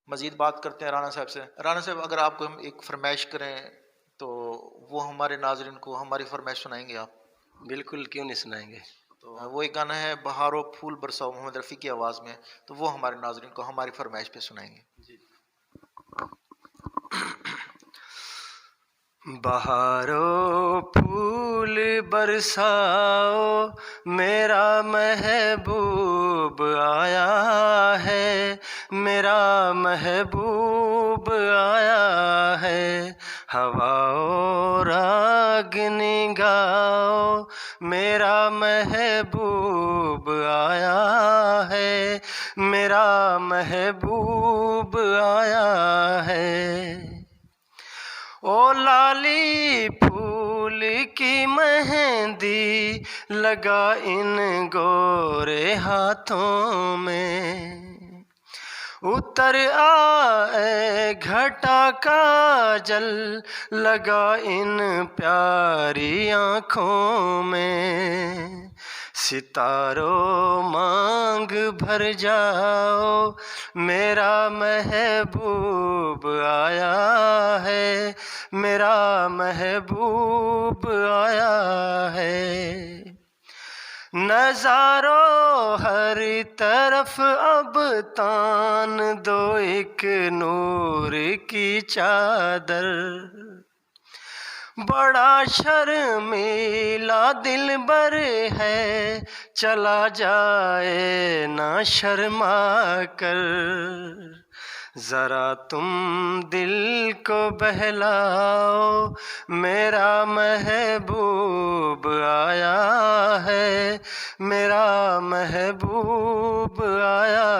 मज़ीद बात करते हैं राना साहब से। राना साहब, अगर आपको हम एक फरमाइश करें तो वो हमारे नाज़रीन को हमारी फरमाइश सुनाएँगे आप? बिल्कुल, क्यों नहीं सुनाएँगे। तो वो एक गाना है बहारो फूल बरसाओ मोहम्मद रफ़ी की आवाज़ में, तो वो हमारे नाज़रीन को हमारी फरमाइश पे सुनाएँगे। जी। बहारो फूल बरसाओ मेरा महबूब आया है, मेरा महबूब आया है। हवाओ रागनी गाओ मेरा महबूब आया है, मेरा महबूब आया है। ओ लाली फूल की मेहंदी लगा इन गोरे हाथों में, उतर आए घटा काजल लगा इन प्यारी आँखों में। सितारों मांग भर जाओ मेरा महबूब आया है, मेरा महबूब आया है। नज़ारों हर तरफ अब तान दो एक नूर की चादर, बड़ा शर्मीला दिलबर है चला जाए ना शर्मा कर। ज़रा तुम दिल को बहलाओ मेरा महबूब आया है, मेरा महबूब आया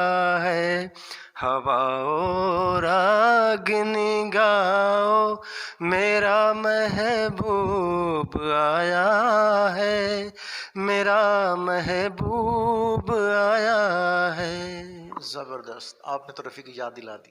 है। हवाओ रागनी गाओ मेरा महबूब आया है, मेरा महबूब आया है। ज़बरदस्त! आपने तो रफ़ी की याद दिला दी।